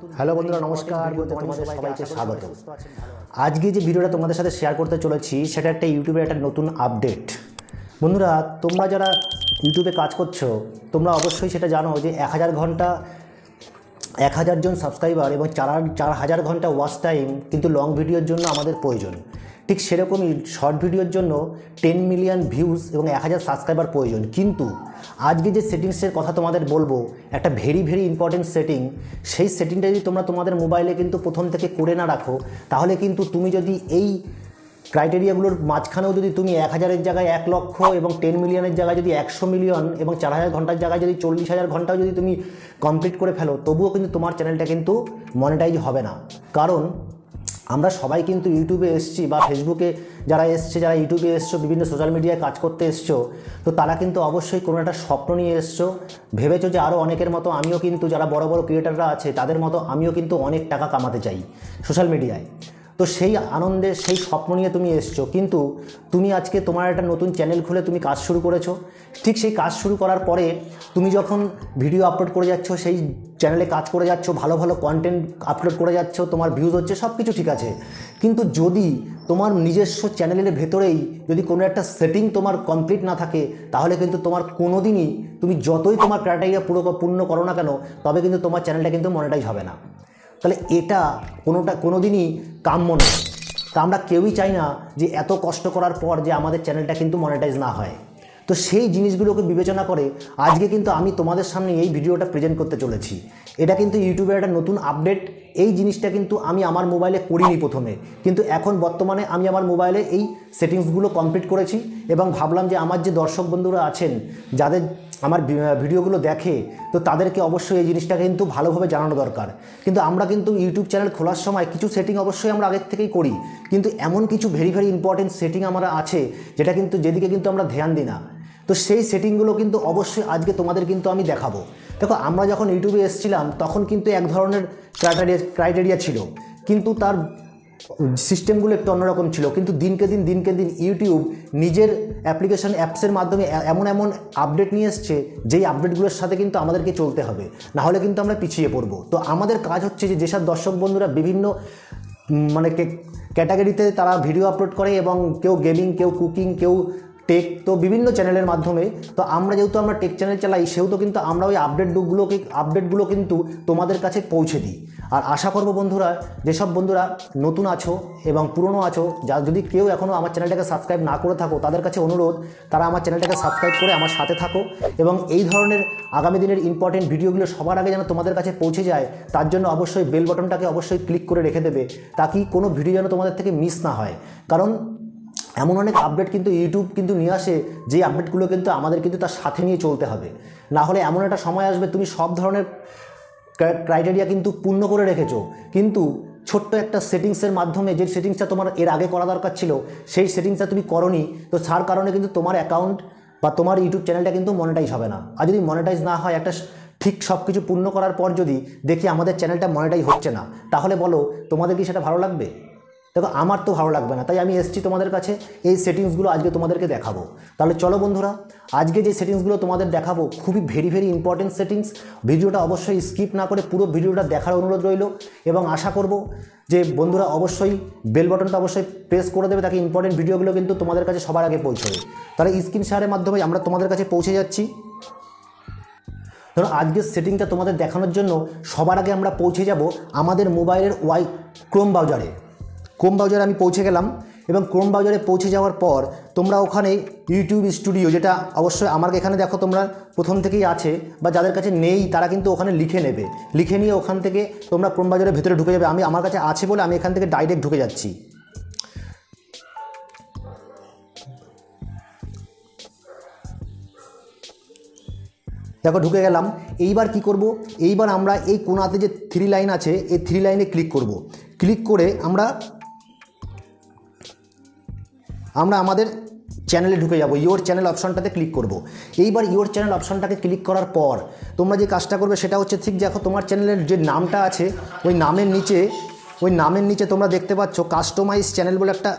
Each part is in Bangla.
হ্যালো বন্ধুরা, নমস্কার। তোমাদের সবাইকে স্বাগত। আজকে যে ভিডিওটা তোমাদের সাথে শেয়ার করতে চলেছি সেটা একটা ইউটিউবের একটা নতুন আপডেট। বন্ধুরা, তোমরা যারা ইউটিউবে কাজ করছো তোমরা অবশ্যই সেটা জানো যে 1000 ঘন্টা 1000 জন সাবস্ক্রাইবার এবং 4000 ঘন্টা ওয়াচ টাইম কিন্তু লং ভিডিওর জন্য আমাদের প্রয়োজন। ঠিক সেরকমই শর্ট ভিডিওর জন্য 10 মিলিয়ন ভিউজ এবং 1000 সাবস্ক্রাইবার প্রয়োজন। কিন্তু আজকে যে সেটিংসের কথা তোমাদের বলবো, একটা ভেরি ইম্পর্টেন্ট সেটিং, সেই সেটিংটা যদি তোমরা তোমাদের মোবাইলে কিন্তু প্রথম থেকে করে না রাখো, তাহলে কিন্তু তুমি যদি এই ক্রাইটেরিয়াগুলোর মাঝখানেও যদি তুমি 1000-এর জায়গায় 1 লক্ষ এবং 10 মিলিয়নের জায়গায় যদি 100 মিলিয়ন এবং 4000 ঘন্টার জায়গায় যদি 40,000 ঘন্টাও যদি তুমি কমপ্লিট করে ফেলো, তবুও কিন্তু তোমার চ্যানেলটা কিন্তু মনিটাইজ হবে না। কারণ আমরা সবাই কিন্তু ইউটিউবে এসছি বা ফেসবুকে যারা এসছে, যারা ইউটিউবে এসছো, বিভিন্ন সোশ্যাল মিডিয়ায় কাজ করতে এসছো, তো তারা কিন্তু অবশ্যই কোনো একটা স্বপ্ন নিয়ে এসছো, ভেবেছো যে আরও অনেকের মতো আমিও কিন্তু, যারা বড় বড় ক্রিয়েটাররা আছে তাদের মতো আমিও কিন্তু অনেক টাকা কামাতে চাই সোশ্যাল মিডিয়ায়। তো সেই আনন্দে, সেই স্বপ্ন নিয়ে তুমি এসছো, কিন্তু তুমি আজকে তোমার একটা নতুন চ্যানেল খুলে তুমি কাজ শুরু করেছো। ঠিক সেই কাজ শুরু করার পরে তুমি যখন ভিডিও আপলোড করে যাচ্ছ, সেই চ্যানেলে কাজ করে যাচ্ছ, ভালো কন্টেন্ট আপলোড করে যাচ্ছ, তোমার ভিউজ হচ্ছে, সব কিছু ঠিক আছে। কিন্তু যদি তোমার নিজস্ব চ্যানেলের ভেতরেই যদি কোনো একটা সেটিং তোমার কমপ্লিট না থাকে, তাহলে কিন্তু তোমার কোনো দিনই, তুমি যতই তোমার ক্রাইটেরিয়া পূর্ণ করো না কেন, তবে কিন্তু তোমার চ্যানেলটা কিন্তু মনিটাইজ হবে না। তাহলে এটা কোনো দিনই কাম্য নয়। তা আমরা কেউই চাই না যে এত কষ্ট করার পর যে আমাদের চ্যানেলটা কিন্তু মনিটাইজ না হয়। তো সেই জিনিসগুলোকে বিবেচনা করে আজকে কিন্তু আমি তোমাদের সামনে এই ভিডিওটা প্রেজেন্ট করতে চলেছি। এটা কিন্তু ইউটিউবের একটা নতুন আপডেট। এই জিনিসটা কিন্তু আমি আমার মোবাইলে করিনি প্রথমে, কিন্তু এখন বর্তমানে আমি আমার মোবাইলে এই সেটিংসগুলো কমপ্লিট করেছি এবং ভাবলাম যে আমার যে দর্শক বন্ধুরা আছেন, যাদের আমার ভিডিওগুলো দেখে, তো তাদেরকে অবশ্যই এই জিনিসটা কিন্তু ভালোভাবে জানানো দরকার। কিন্তু আমরা কিন্তু ইউটিউব চ্যানেল খোলার সময় কিছু সেটিং অবশ্যই আমরা আগের থেকেই করি, কিন্তু এমন কিছু ভেরি ইম্পর্টেন্ট সেটিং আমরা আছে যেদিকে কিন্তু আমরা ধ্যান দিই না। তো সেই সেটিংগুলো কিন্তু অবশ্যই আজকে তোমাদের কিন্তু আমি দেখাবো। দেখো, আমরা যখন ইউটিউবে এসেছিলাম তখন কিন্তু এক ধরনের ক্রাইটেরিয়া ছিল, কিন্তু তার সিস্টেমগুলো একটু অন্যরকম ছিল। কিন্তু দিনকে দিন ইউটিউব নিজের অ্যাপসের মাধ্যমে এমন আপডেট নিয়ে এসছে, যেই আপডেটগুলোর সাথে কিন্তু আমাদেরকে চলতে হবে, না হলে কিন্তু আমরা পিছিয়ে পড়বো। তো আমাদের কাজ হচ্ছে যে যেসব দর্শক বন্ধুরা বিভিন্ন ক্যাটাগরিতে তারা ভিডিও আপলোড করে, এবং কেউ গেমিং, কেউ কুকিং, কেউ টেক, তো বিভিন্ন চ্যানেলের মাধ্যমে, তো যেহেতু আমরা টেক চ্যানেল চালাই, সেহেতু কিন্তু আমরা ওই আপডেটগুলো কিন্তু তোমাদের কাছে পৌঁছে দিই। আর আশা করবো বন্ধুরা, যেসব বন্ধুরা নতুন আছো এবং পুরনো আছো, যদি কেউ এখনও আমার চ্যানেলটাকে সাবস্ক্রাইব না করে থাকো, তাদের কাছে অনুরোধ, তারা আমার চ্যানেলটাকে সাবস্ক্রাইব করে আমার সাথে থাকো, এবং এই ধরনের আগামী দিনের ইম্পর্টেন্ট ভিডিওগুলো সবার আগে যেন তোমাদের কাছে পৌঁছে যায়, তার জন্য অবশ্যই বেল বাটনটাকে অবশ্যই ক্লিক করে রেখে দেবে, তাকি কোনো ভিডিও যেন তোমাদের থেকে মিস না হয়। কারণ এমন অনেক আপডেট কিন্তু ইউটিউব কিন্তু নিয়ে আসে, যে আপডেটগুলো কিন্তু আমাদের কিন্তু তার সাথে নিয়ে চলতে হবে। না হলে এমন একটা সময় আসবে, তুমি সব ধরনের ক্রাইটেরিয়া কিন্তু পূর্ণ করে রেখেছো, কিন্তু ছোট্ট একটা সেটিংসের মাধ্যমে, যে সেটিংসটা তোমার এর আগে করা দরকার ছিল, সেই সেটিংসটা তুমি করোনি, তো তার কারণে কিন্তু তোমার অ্যাকাউন্ট বা তোমার ইউটিউব চ্যানেলটা কিন্তু মনিটাইজ হবে না। আর যদি মনিটাইজ না হয়, একটা ঠিক সব কিছু পূর্ণ করার পর যদি দেখি আমাদের চ্যানেলটা মনিটাইজ হচ্ছে না, তাহলে বলো তোমাদের কি সেটা ভালো লাগবে? দেখো, আমার তো ভালো লাগবে না। তাই আমি এসেছি তোমাদের কাছে, এই সেটিংসগুলো আজকে তোমাদেরকে দেখাবো। তাহলে চলো বন্ধুরা, আজকে যে সেটিংসগুলো তোমাদের দেখাবো খুবই ভেরি ইম্পর্টেন্ট সেটিংস। ভিডিওটা অবশ্যই স্কিপ না করে পুরো ভিডিওটা দেখার অনুরোধ রইল, এবং আশা করব যে বন্ধুরা অবশ্যই বেল বাটনটা অবশ্যই প্রেস করে দেবে, তাকে ইম্পর্টেন্ট ভিডিওগুলো কিন্তু তোমাদের কাছে সবার আগে পৌঁছবে। তাহলে স্ক্রিন শেয়ারের মাধ্যমে আমরা তোমাদের কাছে পৌঁছে যাচ্ছি। ধরো, আজকের সেটিংটা তোমাদের দেখানোর জন্য সবার আগে আমরা পৌঁছে যাব আমাদের মোবাইলের ক্রোম ব্রাউজারে আমি পৌঁছে গেলাম, এবং ক্রোম ব্রাউজারে পৌঁছে যাওয়ার পর তোমরা ওখানে ইউটিউব স্টুডিও, যেটা অবশ্যই আমার এখানে দেখো তোমরা প্রথম থেকেই আছে, বা যাদের কাছে নেই তারা কিন্তু ওখানে লিখে নিয়ে ওখান থেকে তোমরা ক্রোম ব্রাউজারের ভেতরে ঢুকে যাবে। আমার কাছে আছে বলে আমি এখান থেকে ডাইরেক্ট ঢুকে যাচ্ছি। দেখো, ঢুকে গেলাম। এইবার কি করব? এইবার আমরা এই কোণাতে যে 3 লাইন আছে, এই 3 লাইনে ক্লিক করব। ক্লিক করে আমরা আমাদের চ্যানেলে ঢুকে যাব। ইওর চ্যানেল অপশনটাতে ক্লিক করব। এইবার ইওর চ্যানেল অপশনটাকে ক্লিক করার পর তোমরা যে কাজটা করবে সেটা হচ্ছে, ঠিক দেখো তোমার চ্যানেলের যে নামটা আছে, ওই নামের নিচে তোমরা দেখতে পাচ্ছ কাস্টমাইজ চ্যানেল বলে একটা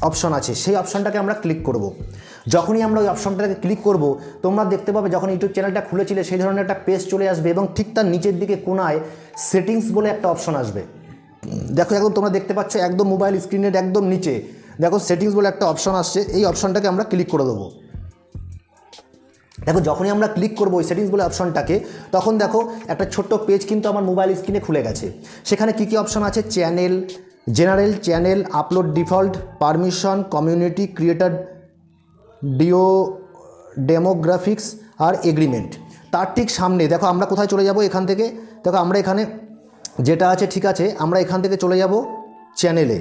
অপশন আছে, সেই অপশনটাকে আমরা ক্লিক করব। যখনই আমরা ওই অপশনটাকে ক্লিক করব, তোমরা দেখতে পাবে যখন ইউটিউব চ্যানেলটা খুলেছিলে সেই ধরনের একটা পেজ চলে আসবে এবং ঠিক তার নিচের দিকে কোনায় সেটিংস বলে একটা অপশন আসবে। দেখো একদম তোমরা দেখতে পাচ্ছ একদম মোবাইল স্ক্রিনের একদম নিচে দেখো সেটিংস বলে একটা অপশন আসছে, এই অপশনটাকে আমরা ক্লিক করে দেবো। দেখো যখনই আমরা ক্লিক করবো ওই সেটিংস বলে অপশনটাকে, তখন দেখো একটা ছোট্ট পেজ কিন্তু আমার মোবাইল স্ক্রিনে খুলে গেছে। সেখানে কী কী অপশন আছে? Channel, general, channel, upload default, permission, community, creator, demographics আর এগ্রিমেন্ট। তার ঠিক সামনে দেখো আমরা কোথায় চলে যাব, এখান থেকে দেখো আমরা এখানে যেটা আছে ঠিক আছে, আমরা এখান থেকে চলে যাব চ্যানেলে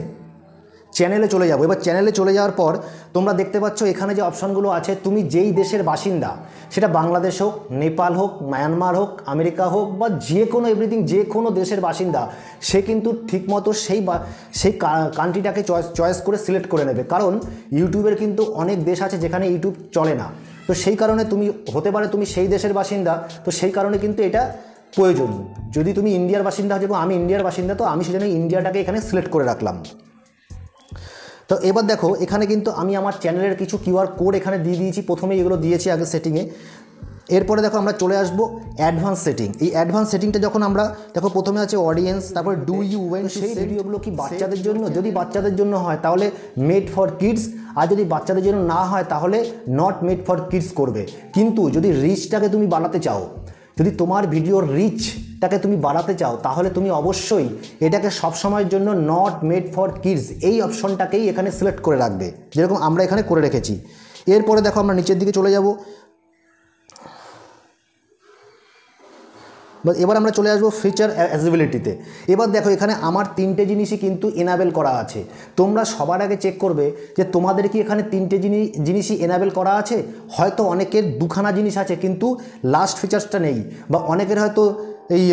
চলে যাব। এবার চ্যানেলে চলে যাওয়ার পর তোমরা দেখতে পাচ্ছ এখানে যে অপশানগুলো আছে, তুমি যেই দেশের বাসিন্দা, সেটা বাংলাদেশ হোক, নেপাল হোক, মায়ানমার হোক, আমেরিকা হোক বা যে কোনো এভরিথিং, যে কোনো দেশের বাসিন্দা, সে কিন্তু ঠিকমতো সেই কান্ট্রিটাকে চয়েস করে সিলেক্ট করে নেবে। কারণ ইউটিউবের কিন্তু অনেক দেশ আছে যেখানে ইউটিউব চলে না, তো সেই কারণে তুমি হতে পারে তুমি সেই দেশের বাসিন্দা, তো সেই কারণে কিন্তু এটা প্রয়োজন। যদি তুমি ইন্ডিয়ার বাসিন্দা হচ্ছে এবং আমি ইন্ডিয়ার বাসিন্দা, তো আমি সেজন্য ইন্ডিয়াটাকে এখানে সিলেক্ট করে রাখলাম। তো এবার দেখো এখানে কিন্তু আমি আমার চ্যানেলের কিছু কিউআর কোড এখানে দিয়ে দিয়েছি, প্রথমে এগুলো দিয়েছি আগে সেটিংয়ে। এরপরে দেখো আমরা চলে আসবো অ্যাডভান্স সেটিং। এই অ্যাডভান্স সেটিংটা যখন আমরা দেখো প্রথমে আছে অডিয়েন্স, তারপরে ডু ইউ ওয়েন্ট, সেই ভিডিওগুলো কি বাচ্চাদের জন্য? যদি বাচ্চাদের জন্য হয় তাহলে মেড ফর কিডস, আর যদি বাচ্চাদের জন্য না হয় তাহলে নট মেড ফর কিডস করবে। কিন্তু যদি রিচটাকে তুমি বাড়াতে চাও, যদি তোমার ভিডিওর রিচটাকে তুমি বাড়াতে চাও, তাহলে তুমি অবশ্যই এটাকে সবসময়ের জন্য নট মেড ফর কিডস এই অপশনটাকেই এখানে সিলেক্ট করে রাখবে, যেরকম আমরা এখানে করে রেখেছি। এরপরে দেখো আমরা নিচের দিকে চলে যাব। এবার আমরা চলে আসবো ফিচার অ্যাক্সেসিবিলিটিতে। এবার দেখো এখানে আমার 3টে জিনিসই কিন্তু এনাবেল করা আছে। তোমরা সবার আগে চেক করবে যে তোমাদের কি এখানে 3টে জিনিসই এনাবেল করা আছে। হয়তো অনেকের 2খানা জিনিস আছে কিন্তু লাস্ট ফিচার্সটা নেই, বা অনেকের হয়তো এই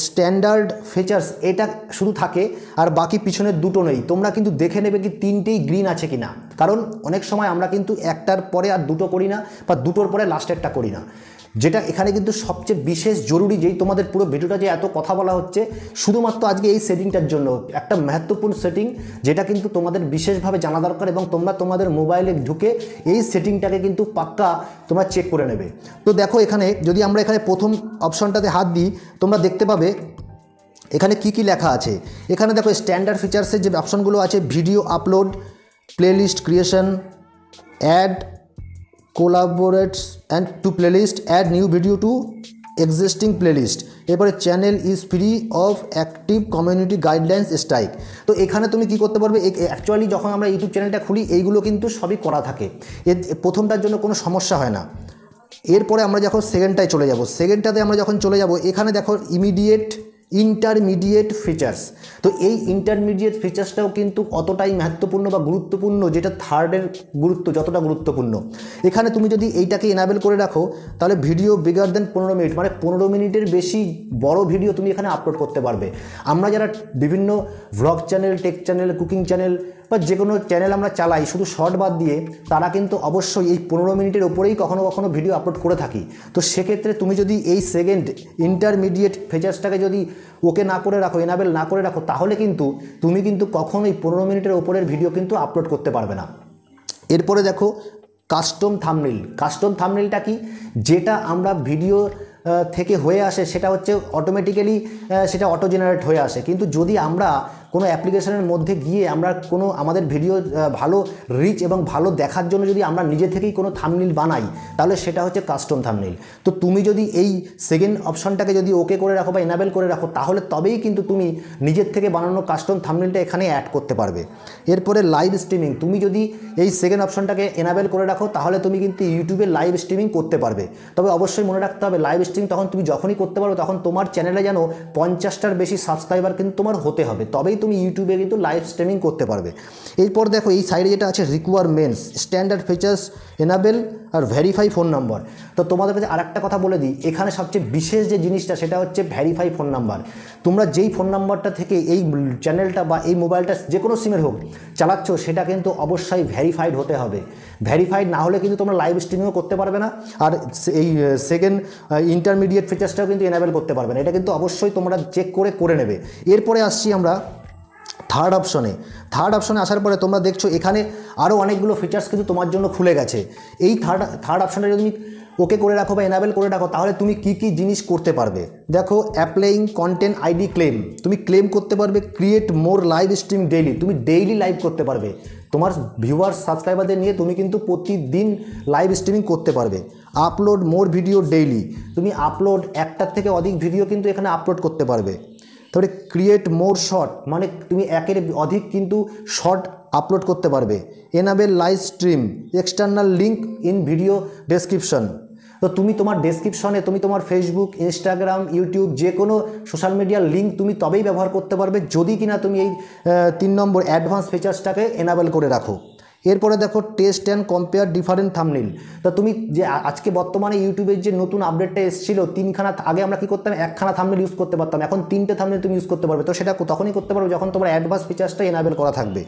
স্ট্যান্ডার্ড ফিচার্স এটা শুধু থাকে আর বাকি পিছনের 2টো নেই। তোমরা কিন্তু দেখে নেবে কি 3টেই গ্রিন আছে কিনা, কারণ অনেক সময় আমরা কিন্তু একটার পরে আর 2টো করি না, বা 2টোর পরে লাস্টেরটা করি না। যেটা এখানে কিন্তু সবচেয়ে বিশেষ জরুরি, যেই তোমাদের পুরো ভিডিওটা যে এত কথা বলা হচ্ছে শুধুমাত্র আজকে এই সেটিংটার জন্য, একটা महत्वपूर्ण সেটিং যেটা কিন্তু তোমাদের বিশেষভাবে জানা দরকার, এবং তোমরা তোমাদের মোবাইলে ঢুকে এই সেটিংটাকে কিন্তু পাক্কা তোমরা চেক করে নেবে। তো দেখো এখানে যদি আমরা এখানে প্রথম অপশনটাতে হাত দিই, তোমরা দেখতে পাবে এখানে কি কি লেখা আছে। এখানে দেখো স্ট্যান্ডার্ড ফিচার্সের যে অপশনগুলো আছে, video upload, playlist creation, add collaborates and to playlist, add new video to existing playlist। এরপরে channel is free of active community guidelines strike. তো এখানে তুমি কি করতে পারবে, অ্যাকচুয়ালি যখন আমরা ইউটিউব চ্যানেলটা খুলি এইগুলো কিন্তু সবই করা থাকে, এর প্রথমটার জন্য কোনো সমস্যা হয় না। এরপরে আমরা যখন সেকেন্ডটায় চলে যাব, সেকেন্ডটাতে আমরা যখন চলে যাব, এখানে দেখো ইন্টারমিডিয়েট ফিচার্স। তো এই ইন্টারমিডিয়েট ফিচার্সটাও কিন্তু অতটাই महत्वपूर्ण বা গুরুত্বপূর্ণ যেটা থার্ডের গুরুত্ব যতটা গুরুত্বপূর্ণ। এখানে তুমি যদি এইটাকে এনাবেল করে রাখো, তাহলে ভিডিও বিগার দেন 15 মিনিট, মানে 15 মিনিটের বেশি বড় ভিডিও তুমি এখানে আপলোড করতে পারবে। আমরা যারা বিভিন্ন vlog channel, take channel, cooking channel বা যে কোনো চ্যানেল আমরা চালাই শুধু শর্ট বাদ দিয়ে, তারা কিন্তু অবশ্যই এই 15 মিনিটের ওপরেই কখনো কখনো ভিডিও আপলোড করে থাকি। তো সেক্ষেত্রে তুমি যদি এই সেকেন্ড ইন্টারমিডিয়েট ফিচার্সটাকে যদি ওকে না করে রাখো, এনাবেল না করে রাখো, তাহলে কিন্তু তুমি কিন্তু কখনোই 15 মিনিটের ওপরের ভিডিও কিন্তু আপলোড করতে পারবে না। এরপরে দেখো কাস্টম থাম্বনেল। কাস্টম থাম্বনেলটা কি? যেটা আমরা ভিডিও থেকে হয়ে আসে সেটা হচ্ছে অটোমেটিক্যালি সেটা অটো জেনারেট হয়ে আসে, কিন্তু যদি আমরা কোনো অ্যাপ্লিকেশনের মধ্যে গিয়ে আমরা কোনো আমাদের ভিডিও ভালো রিচ এবং ভালো দেখার জন্য যদি আমরা নিজে থেকেই কোনো থাম্বনেল বানাই, তাহলে সেটা হচ্ছে কাস্টম থাম্বনেল। তো তুমি যদি এই সেকেন্ড অপশনটাকে যদি ওকে করে রাখো বা এনাবেল করে রাখো, তাহলে তবেই কিন্তু তুমি নিজের থেকে বানানো কাস্টম থাম্বনেলটা এখানে অ্যাড করতে পারবে। এরপরে লাইভ স্ট্রিমিং। তুমি যদি এই সেকেন্ড অপশনটাকে এনাবেল করে রাখো, তাহলে তুমি কিন্তু ইউটিউবে লাইভ স্ট্রিমিং করতে পারবে। তবে অবশ্যই মনে রাখতে হবে, লাইভ স্ট্রিমিং তখন তুমি যখনই করতে পারো তখন তোমার চ্যানেলে যেন 50টার বেশি সাবস্ক্রাইবার কিন্তু তোমার হতে হবে, তবেই তুমি ইউটিউবে কিন্তু লাইভ স্ট্রিমিং করতে পারবে। এরপর দেখো এই সাইডে যেটা আছে রিকোয়ারমেন্টস, স্ট্যান্ডার্ড ফিচার্স, এনাবেল আর ভেরিফাই ফোন নাম্বার। তো তোমাদের কাছে আরেকটা কথা বলে দিই, এখানে সবচেয়ে বিশেষ যে জিনিসটা সেটা হচ্ছে ভেরিফাই ফোন নাম্বার। তোমরা যেই ফোন নাম্বারটা থেকে এই চ্যানেলটা বা এই মোবাইলটা যে কোনো সিমের হোক চালাচ্ছ, সেটা কিন্তু অবশ্যই ভেরিফাইড হতে হবে। ভেরিফাইড না হলে কিন্তু তোমরা লাইভ স্ট্রিমিংও করতে পারবে না, আর এই সেকেন্ড ইন্টারমিডিয়েট ফিচার্সটাও কিন্তু এনাবেল করতে পারবে না। এটা কিন্তু অবশ্যই তোমরা চেক করে নেবে। এরপরে আসছি আমরা থার্ড অপশনে আসার পরে তোমরা দেখছো এখানে আরও অনেকগুলো ফিচার্স কিন্তু তোমার জন্য খুলে গেছে। এই থার্ড অপশানটা যদি তুমি ওকে করে রাখো বা এনাবেল করে রাখো, তাহলে তুমি কি কি জিনিস করতে পারবে। দেখো, অ্যাপ্লাইং কন্টেন্ট আইডি ক্লেম, তুমি ক্লেম করতে পারবে। ক্রিয়েট মোর লাইভ স্ট্রিম ডেইলি, তুমি ডেইলি লাইভ করতে পারবে। তোমার ভিউয়ার্স সাবস্ক্রাইবারদের নিয়ে তুমি কিন্তু প্রতিদিন লাইভ স্ট্রিমিং করতে পারবে। আপলোড মোর ভিডিও ডেইলি, তুমি একটার থেকে অধিক ভিডিও কিন্তু এখানে আপলোড করতে পারবে। তারপরে ক্রিয়েট মোর শর্ট, মানে তুমি একের অধিক কিন্তু শর্ট আপলোড করতে পারবে। Enable live stream, external link in video description, তো তুমি তোমার ডেসক্রিপশনে তুমি তোমার ফেসবুক, ইনস্টাগ্রাম, ইউটিউব যে কোনো সোশ্যাল মিডিয়ার লিঙ্ক তুমি তবেই ব্যবহার করতে পারবে যদি কিনা তুমি এই 3 নম্বর অ্যাডভান্স ফিচার্সটাকে এনাবেল করে রাখো। এরপরে দেখো, test and compare different thumbnail, তা তুমি যে আজকে বর্তমানে ইউটিউবের যে নতুন আপডেটটা এসেছিলো 3খানা, আগে আমরা কী করতাম 1খানা থাম্বনেল ইউজ করতে পারতাম, এখন 3টে থাম্বনেল তুমি ইউজ করতে পারবে। তো সেটা তখনই করতে পারবে যখন তোমার অ্যাডভান্স ফিচার্সটা এনাবেল করা থাকবে।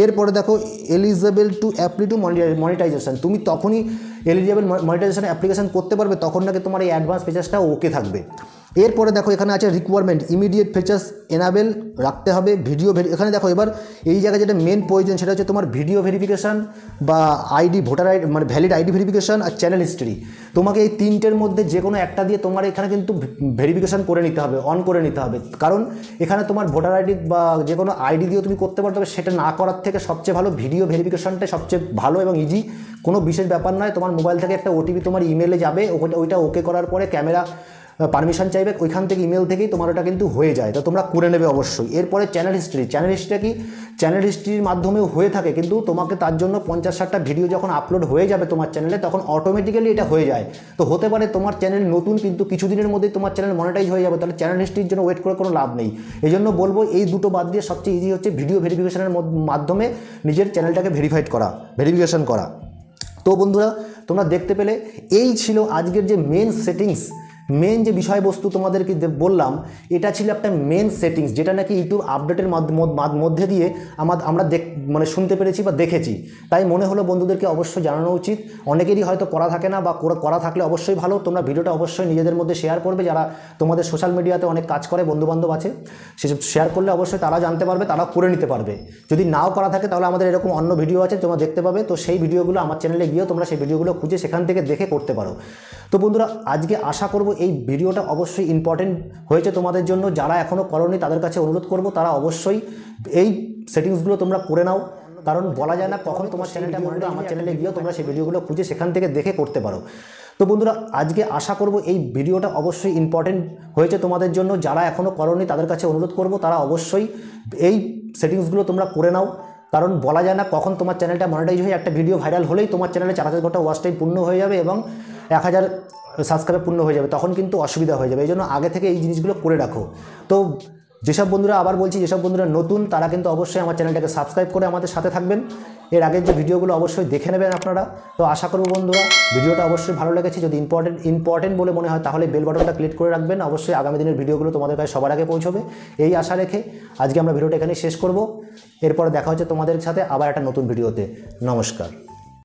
এরপরে দেখো, এলিজেবল টু অ্যাপ্লি টু মনিটাইজেশন, তুমি তখনই এলিজেবল মনিটাইজেশন অ্যাপ্লিকেশন করতে পারবে তখন নাকি তোমার এই অ্যাডভান্স ফিচার্সটা ওকে থাকবে। এরপরে দেখো, এখানে আছে রিকোয়ারমেন্ট, ইমিডিয়েট ফিচার্স এনাবেল রাখতে হবে। ভিডিও এখানে দেখো, এবার এই জায়গায় যেটা মেন প্রয়োজন সেটা হচ্ছে তোমার ভিডিও ভেরিফিকেশান বা ভোটার আইডি মানে ভ্যালিড আইডি ভেরিফিকেশান আর চ্যানেল হিস্ট্রি। তোমাকে এই 3টের মধ্যে যে কোনো একটা দিয়ে তোমার এখানে কিন্তু ভেরিফিকেশান করে নিতে হবে, অন করে নিতে হবে। কারণ এখানে তোমার ভোটার আইডি বা যে কোনো আইডি দিয়েও তুমি করতে পারতে হবে, সেটা না করার থেকে সবচেয়ে ভালো ভিডিও ভেরিফিকেশানটাই সবচেয়ে ভালো এবং ইজি। কোনো বিশেষ ব্যাপার নয়, তোমার মোবাইল থেকে একটা ওটিপি তোমার ইমেলে যাবে, ওইটা ওকে করার পরে ক্যামেরা পারমিশন চাইবে, ওইখান থেকে ইমেল থেকেই তোমার ওটা কিন্তু হয়ে যায়, তো তোমরা করে নেবে অবশ্যই। এরপরে চ্যানেল হিস্ট্রিটা কি, চ্যানেল হিস্ট্রির মাধ্যমেও হয়ে থাকে, কিন্তু তোমাকে তার জন্য 50-60টা ভিডিও যখন আপলোড হয়ে যাবে তোমার চ্যানেলে তখন অটোমেটিক্যালি এটা হয়ে যায়। তো হতে পারে তোমার চ্যানেল নতুন, কিন্তু কিছুদিনের মধ্যেই তোমার চ্যানেল মনিটাইজ হয়ে যাবে, তাহলে চ্যানেল হিস্ট্রির জন্য ওয়েট করে কোনো লাভ নেই। এই জন্য বলবো এই দুটো বাদ দিয়ে সবচেয়ে ইজি হচ্ছে ভিডিও ভেরিফিকেশনের মাধ্যমে নিজের চ্যানেলটাকে ভেরিফিকেশন করা। তো বন্ধুরা, তোমরা দেখতে পেলে এই ছিল আজকের যে মেন যে বিষয়বস্তু তোমাদেরকে বললাম, এটা ছিল একটা মেন সেটিংস, যেটা নাকি ইউটিউব আপডেটের মধ্যে দিয়ে আমরা শুনতে পেরেছি বা দেখেছি। তাই মনে হলো বন্ধুদেরকে অবশ্যই জানানো উচিত। অনেকেরই হয়তো করা থাকে না, বা করা থাকলে অবশ্যই ভালো। তোমরা ভিডিওটা অবশ্যই নিজেদের মধ্যে শেয়ার করবে, যারা তোমাদের সোশ্যাল মিডিয়াতে অনেক কাজ করে, বন্ধুবান্ধব আছে, সেসব শেয়ার করলে অবশ্যই তারা জানতে পারবে, তারা করে নিতে পারবে। যদি নাও করা থাকে তাহলে আমাদের এরকম অন্য ভিডিও আছে তোমরা দেখতে পাবে, তো সেই ভিডিওগুলো আমার চ্যানেলে গিয়েও তোমরা সেই ভিডিওগুলো খুঁজে সেখান থেকে দেখে করতে পারো। তো বন্ধুরা, আজকে আশা করব এই ভিডিওটা অবশ্যই ইম্পর্টেন্ট হয়েছে তোমাদের জন্য। যারা এখনও করোনি তাদের কাছে অনুরোধ করব তারা অবশ্যই এই সেটিংসগুলো তোমরা করে নাও, কারণ বলা যায় না কখন তোমার চ্যানেলটা আমার চ্যানেলে গিয়েও তোমরা সেই ভিডিওগুলো খুঁজে সেখান থেকে দেখে করতে পারো। তো বন্ধুরা, আজকে আশা করব এই ভিডিওটা অবশ্যই ইম্পর্টেন্ট হয়েছে তোমাদের জন্য। যারা এখনও করোনি তাদের কাছে অনুরোধ করব তারা অবশ্যই এই সেটিংসগুলো তোমরা করে নাও, কারণ বলা যায় না কখন তোমার চ্যানেলটা মনিটাইজ হয়ে একটা ভিডিও ভাইরাল হলেই তোমার চ্যানেলে 4000 ঘন্টা ওয়াচ টাইম পূর্ণ হয়ে যাবে এবং 1000 সাবস্ক্রাইব পূর্ণ হয়ে যাবে, তখন কিন্তু অসুবিধা হয়ে যাবে। এই জন্য আগে থেকে এই জিনিসগুলো করে রাখো। তো যেসব বন্ধুরা, আবার বলছি, যেসব বন্ধুরা নতুন তারা কিন্তু অবশ্যই আমার চ্যানেলটাকে সাবস্ক্রাইব করে আমাদের সাথে থাকবেন। এর আগের যে ভিডিওগুলো অবশ্যই দেখে নেবেন আপনারা। তো আশা করব বন্ধুরা ভিডিওটা অবশ্যই ভালো লেগেছে। যদি ইম্পর্টেন্ট বলে মনে হয় তাহলে বেল বাটনটা ক্লিক করে রাখবেন। অবশ্যই আগামী দিনের ভিডিওগুলো তোমাদের কাছে সবার আগে পৌঁছবে, এই আশা রেখে আজকে আমরা ভিডিওটা এখানেই শেষ করব। এরপরে দেখা হচ্ছে তোমাদের সাথে আবার একটা নতুন ভিডিওতে। নমস্কার।